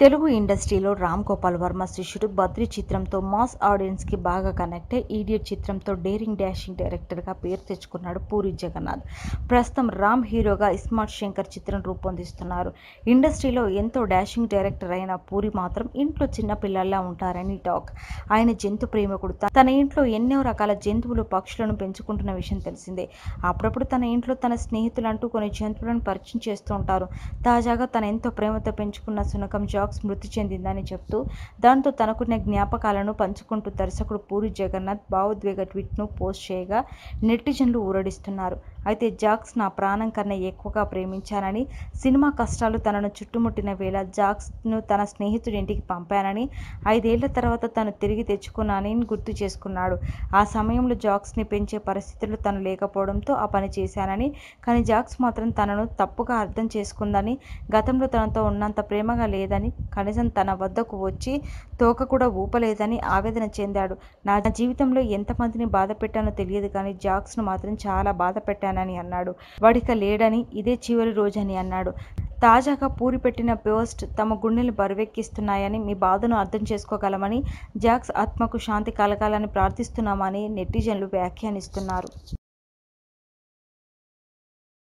తెలుగు ఇండస్ట్రీలో రామ్ గోపాల్ వర్మ శిష్యుడు బద్రి చిత్రంతో మాస్ ఆడియన్స్కి బాగా కనెక్ట్ అయ్యి ఈడియట్ చిత్రంతో డేరింగ్ డాషింగ్ డైరెక్టర్గా పేరు తెచ్చుకున్నాడు పూరి జగన్నాథ్. ప్రస్తుతం రామ్ హీరోగా ఇస్మార్ట్ శంకర్ చిత్రం రూపొందిస్తున్నారు. ఇండస్ట్రీలో ఎంతో డాషింగ్ డైరెక్టర్ అయిన పూరి మాత్రం ఇంట్లో చిన్న పిల్లల్లా ఉంటారని టాక్. ఆయన జంతు ప్రేమికుడు. తన ఇంట్లో ఎన్నో రకాల జంతువులు, పక్షులను పెంచుకుంటున్న విషయం తెలిసిందే. అప్పుడప్పుడు తన ఇంట్లో తన స్నేహితులంటూ కొన్ని జంతువులను పరిచయం చేస్తూ ఉంటారు. తాజాగా తన ఎంతో ప్రేమతో పెంచుకున్న శునకం మృతి చెందిందని చెప్తూ దాంతో తనకున్న జ్ఞాపకాలను పంచుకుంటూ దర్శకుడు పూరి జగన్నాథ్ భావోద్వేగ ట్వీట్ను పోస్ట్ చేయగా నెటిజన్లు ఊరడిస్తున్నారు. అయితే జాక్స్ నా ప్రాణం కన్నా ఎక్కువగా ప్రేమించానని, సినిమా కష్టాలు తనను చుట్టుముట్టిన వేళ జాక్స్ను తన స్నేహితుడి ఇంటికి పంపానని, 5 ఏళ్ల తర్వాత తను తిరిగి తెచ్చుకున్నానని గుర్తు చేసుకున్నాడు. ఆ సమయంలో జాక్స్ని పెంచే పరిస్థితులు తను లేకపోవడంతో ఆ పని చేశానని, కానీ జాక్స్ మాత్రం తనను తప్పుగా అర్థం చేసుకుందని, గతంలో తనతో ఉన్నంత ప్రేమగా లేదని, కనీసం తన వద్దకు వచ్చి తోక కూడా ఊపలేదని ఆవేదన చెందాడు. నా జీవితంలో ఎంతమందిని బాధ పెట్టానో తెలియదు కానీ జాక్స్ను మాత్రం చాలా బాధ పెట్టానని అన్నాడు. వాడిక లేడని, ఇదే చివరి రోజని అన్నాడు. తాజాగా పూరి పెట్టిన పోస్ట్ తమ గుండెలు బరువెక్కిస్తున్నాయని, మీ బాధను అర్థం చేసుకోగలమని, జాక్స్ ఆత్మకు శాంతి కలగాలని ప్రార్థిస్తున్నామని నెటిజన్లు వ్యాఖ్యానిస్తున్నారు.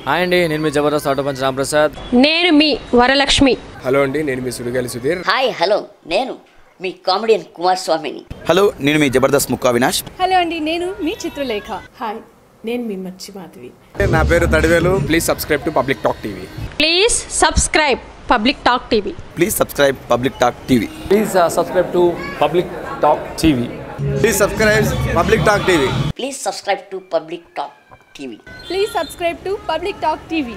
హాయ్ అండి, నేను మీ జబర్దస్త్ ఆటో పంచ్ రాంప్రసాద్. నేను మీ వరలక్ష్మి. హలో అండి, నేను మీ సుడిగాలి సుధీర్. హాయ్ హలో, నేను మీ కామెడియన్ కుమార్ స్వామిని. హలో, నేను మీ జబర్దస్త్ ముక్కా వినాష్. హలో అండి, నేను మీ చిత్రలేఖ. హాయ్, నేను మీ మచ్చి మాధవి. నా పేరు Thadivelu. Please subscribe to public talk TV. Please subscribe public talk TV. Please subscribe public talk TV. Please subscribe to public talk TV. Please subscribe public talk TV. Please subscribe to public talk TV. Please subscribe to public talk TV.